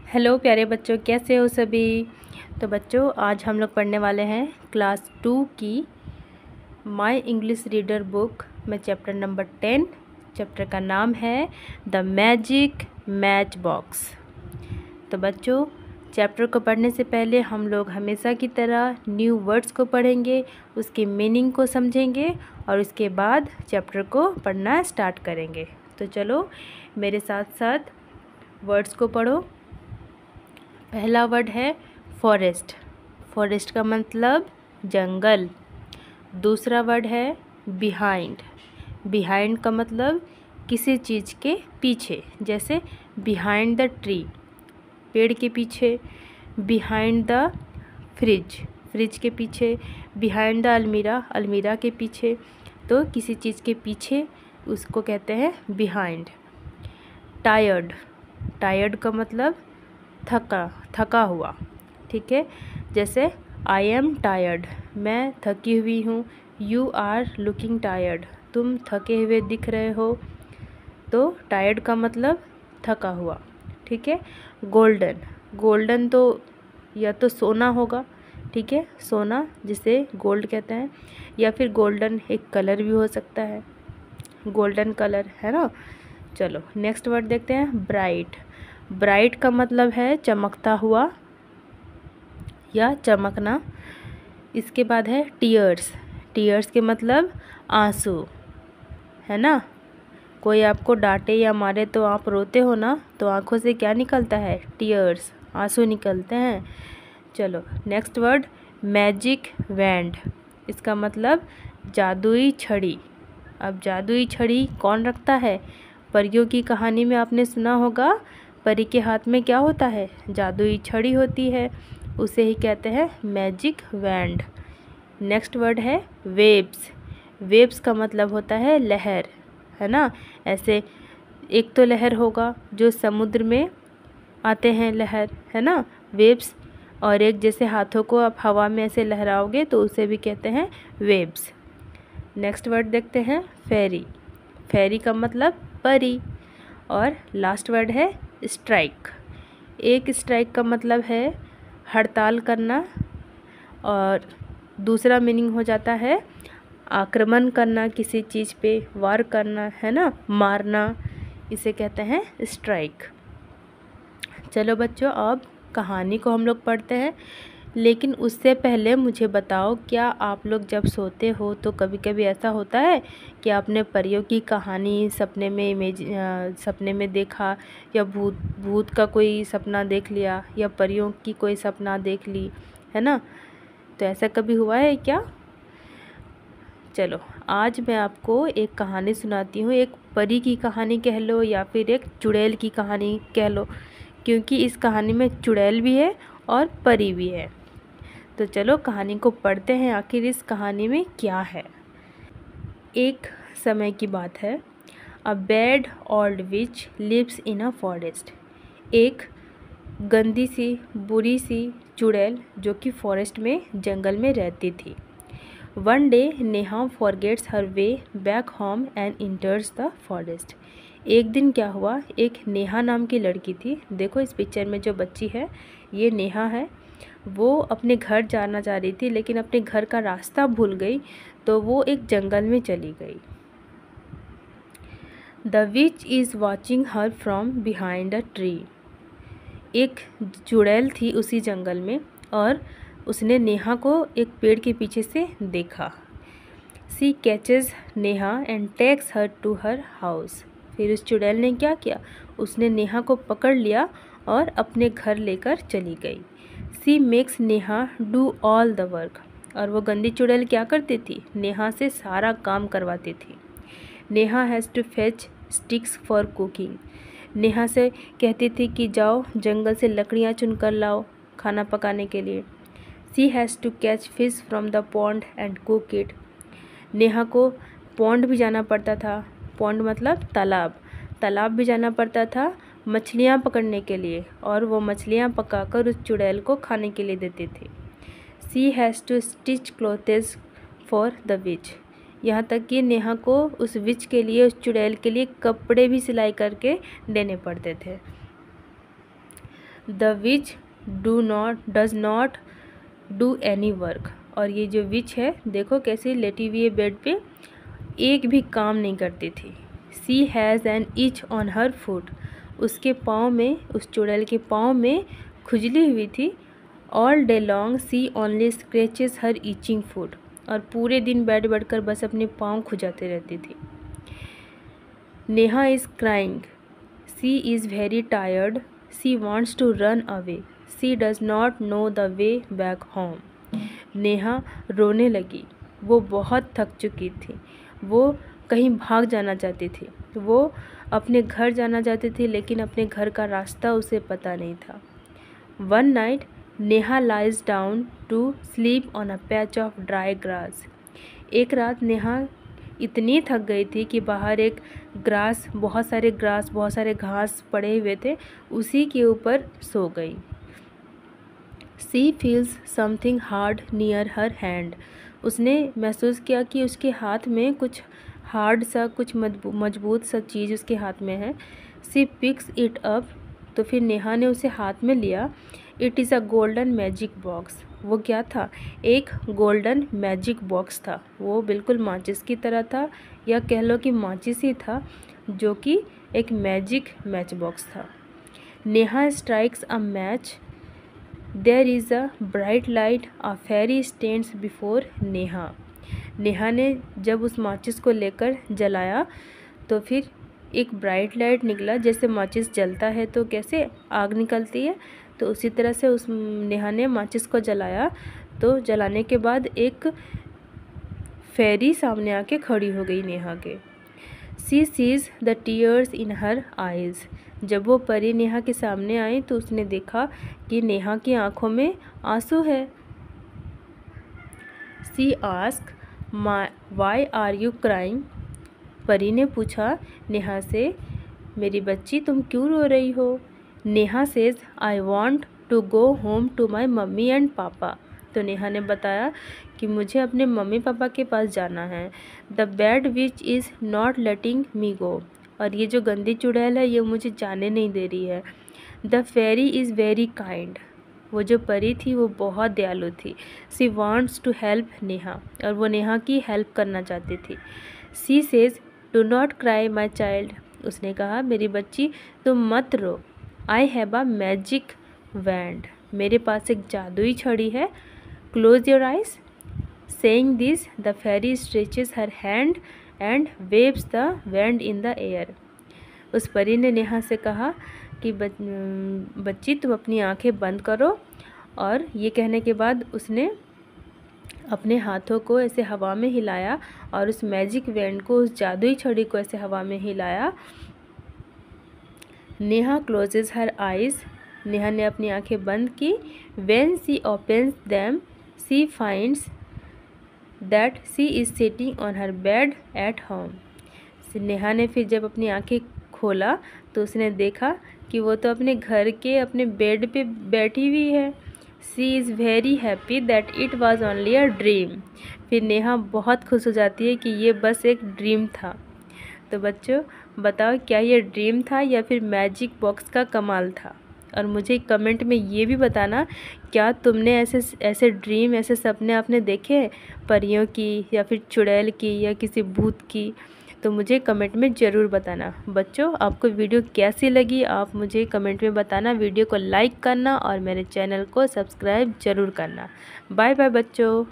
Hello प्यारे बच्चों, कैसे हो सभी। तो बच्चों, आज हम लोग पढ़ने वाले हैं क्लास 2 की माय इंग्लिश रीडर बुक में चैप्टर नंबर 10। चैप्टर का नाम है द मैजिक मैच बॉक्स। तो बच्चों, चैप्टर को पढ़ने से पहले हम लोग हमेशा की तरह न्यू वर्ड्स को पढ़ेंगे, उसकी मीनिंग को समझेंगे और उसके बाद चैप्टर को पढ़ना स्टार्ट करेंगे। तो चलो मेरे साथ साथ वर्ड्स को पढ़ो। पहला वर्ड है फॉरेस्ट। फॉरेस्ट का मतलब जंगल। दूसरा वर्ड है बिहाइंड। बिहाइंड का मतलब किसी चीज़ के पीछे, जैसे बिहाइंड द ट्री, पेड़ के पीछे। बिहाइंड द फ्रिज, फ्रिज के पीछे। बिहाइंड द अलमीरा, अलमीरा के पीछे। तो किसी चीज़ के पीछे उसको कहते हैं बिहाइंड। टायर्ड, टायर्ड का मतलब थका हुआ, ठीक है। जैसे आई एम टायर्ड, मैं थकी हुई हूँ। यू आर लुकिंग टायर्ड, तुम थके हुए दिख रहे हो। तो टायर्ड का मतलब थका हुआ, ठीक है। गोल्डन, गोल्डन तो या तो सोना होगा, ठीक है, सोना जिसे गोल्ड कहते हैं, या फिर गोल्डन एक कलर भी हो सकता है, गोल्डन कलर, है ना। चलो नेक्स्ट वर्ड देखते हैं, ब्राइट। ब्राइट का मतलब है चमकता हुआ या चमकना। इसके बाद है टीयर्स। टीयर्स के मतलब आंसू, है ना। कोई आपको डांटे या मारे तो आप रोते हो ना, तो आंखों से क्या निकलता है, टीयर्स, आंसू निकलते हैं। चलो नेक्स्ट वर्ड, मैजिक वैंड। इसका मतलब जादुई छड़ी। अब जादुई छड़ी कौन रखता है, परियों की कहानी में आपने सुना होगा, परी के हाथ में क्या होता है, जादुई छड़ी होती है, उसे ही कहते हैं मैजिक वैंड। नेक्स्ट वर्ड है वेव्स। वेव्स का मतलब होता है लहर, है ना। ऐसे एक तो लहर होगा जो समुद्र में आते हैं लहर, है ना, वेव्स, और एक जैसे हाथों को आप हवा में ऐसे लहराओगे तो उसे भी कहते हैं वेव्स। नेक्स्ट वर्ड देखते हैं फेरी। फेरी का मतलब परी। और लास्ट वर्ड है स्ट्राइक। एक स्ट्राइक का मतलब है हड़ताल करना, और दूसरा मीनिंग हो जाता है आक्रमण करना, किसी चीज़ पे वार करना, है ना, मारना, इसे कहते हैं स्ट्राइक। चलो बच्चों, अब कहानी को हम लोग पढ़ते हैं, लेकिन उससे पहले मुझे बताओ, क्या आप लोग जब सोते हो तो कभी कभी ऐसा होता है कि आपने परियों की कहानी सपने में सपने में देखा, या भूत का कोई सपना देख लिया, या परियों की कोई सपना देख ली, है ना। तो ऐसा कभी हुआ है क्या। चलो आज मैं आपको एक कहानी सुनाती हूँ, एक परी की कहानी कह लो या फिर एक चुड़ैल की कहानी कह लो, क्योंकि इस कहानी में चुड़ैल भी है और परी भी है। तो चलो कहानी को पढ़ते हैं, आखिर इस कहानी में क्या है। एक समय की बात है। A bad old witch lives in a forest. एक गंदी सी बुरी सी चुड़ैल जो कि फॉरेस्ट में, जंगल में रहती थी। One day Neha forgets her way back home and इंटर्स the forest. एक दिन क्या हुआ, एक नेहा नाम की लड़की थी, देखो इस पिक्चर में जो बच्ची है ये नेहा है। वो अपने घर जाना चाह रही थी, लेकिन अपने घर का रास्ता भूल गई, तो वो एक जंगल में चली गई। The which is watching her from behind a tree. एक चुड़ैल थी उसी जंगल में, और उसने नेहा को एक पेड़ के पीछे से देखा। She catches Neha and takes her to her house. फिर उस चुड़ैल ने क्या किया, उसने नेहा को पकड़ लिया और अपने घर लेकर चली गई। She makes Neha do all the work. और वो गंदी चुड़ैल क्या करती थी, नेहा से सारा काम करवाती थी। Neha has to fetch sticks for cooking. Neha से कहती थी कि जाओ जंगल से लकड़ियाँ चुन कर लाओ खाना पकाने के लिए। She has to catch fish from the pond and cook it. Neha को पॉन्ड भी जाना पड़ता था, पॉन्ड मतलब तालाब, तालाब भी जाना पड़ता था मछलियाँ पकड़ने के लिए, और वो मछलियाँ पकाकर उस चुड़ैल को खाने के लिए देती थी। She has to stitch clothes for the witch. यहाँ तक कि नेहा को उस विच के लिए, उस चुड़ैल के लिए कपड़े भी सिलाई करके देने पड़ते थे। The which does not do any work. और ये जो विच है देखो कैसे लेटी हुई है बेड पे, एक भी काम नहीं करती थी। She has an itch on her foot. उसके पाँव में, उस चुड़ैल के पाँव में खुजली हुई थी। ऑल डे लॉन्ग सी ओनली स्क्रैचेस हर ईचिंग फुट। और पूरे दिन बैठ कर बस अपने पाँव खुजाते रहती थी। Neha is crying, she is very tired, she wants to run away, she does not know the way back home. Neha रोने लगी, वो बहुत थक चुकी थी, वो कहीं भाग जाना चाहती थी, वो अपने घर जाना चाहती थी, लेकिन अपने घर का रास्ता उसे पता नहीं था। One night Neha lies down to sleep on a patch of dry grass. एक रात नेहा इतनी थक गई थी कि बाहर एक बहुत सारे घास पड़े हुए थे, उसी के ऊपर सो गई। She feels something hard near her hand. उसने महसूस किया कि उसके हाथ में कुछ हार्ड सा, कुछ मजबूत सा चीज़ उसके हाथ में है। सी पिक्स इट अप। तो फिर नेहा ने उसे हाथ में लिया। It is a golden magic box. वो क्या था? एक गोल्डन मैजिक बॉक्स था। वो बिल्कुल माचिस की तरह था, या कह लो कि माचिस ही था, जो कि एक मैजिक मैच बॉक्स था। Neha strikes a match. There is a bright light, a fairy stands before Neha. Neha ने जब उस माचिस को लेकर जलाया तो फिर एक ब्राइट लाइट निकला। जैसे माचिस जलता है तो कैसे आग निकलती है, तो उसी तरह से उस नेहा ने माचिस को जलाया। तो जलाने के बाद एक फेरी सामने आके खड़ी हो गई नेहा के। She sees the tears in her eyes. जब वो परी नेहा के सामने आई तो उसने देखा कि नेहा की आंखों में आंसू है। She ask why are you crying. परी ने पूछा नेहा से, मेरी बच्ची तुम क्यों रो रही हो? Neha says I want to go home to my mummy and papa. तो नेहा ने बताया कि मुझे अपने मम्मी पापा के पास जाना है। The bad witch is not letting me go. और ये जो गंदी चुड़ैल है ये मुझे जाने नहीं दे रही है। The fairy is very kind. वो जो परी थी वो बहुत दयालु थी। She wants to help Neha. और वो नेहा की हेल्प करना चाहती थी। She says do not cry my child. उसने कहा, मेरी बच्ची तुम मत रो। I have a magic wand. मेरे पास एक जादुई छड़ी है। Close your eyes. Saying this the fairy stretches her hand and waves the wand in the air. उस परी ने नेहा से कहा कि बच्ची तुम अपनी आंखें बंद करो। और ये कहने के बाद उसने अपने हाथों को ऐसे हवा में हिलाया और उस मैजिक वैंड को, उस जादुई छड़ी को ऐसे हवा में हिलाया। Neha closes her eyes. Neha ने अपनी आंखें बंद की। When she opens them she finds that she is sitting on her bed at home. Neha ने फिर जब अपनी आंखें खोला तो उसने देखा कि वो तो अपने घर के अपने बेड पे बैठी हुई है। She is very happy that it was only a dream. फिर नेहा बहुत खुश हो जाती है कि ये बस एक ड्रीम था। तो बच्चों बताओ, क्या ये ड्रीम था या फिर मैजिक बॉक्स का कमाल था? और मुझे कमेंट में ये भी बताना, क्या तुमने ऐसे ड्रीम, ऐसे सपने आपने देखे हैं परियों की या फिर चुड़ैल की या किसी भूत की? तो मुझे कमेंट में ज़रूर बताना। बच्चों आपको वीडियो कैसी लगी आप मुझे कमेंट में बताना। वीडियो को लाइक करना और मेरे चैनल को सब्सक्राइब ज़रूर करना। बाय बाय बच्चों।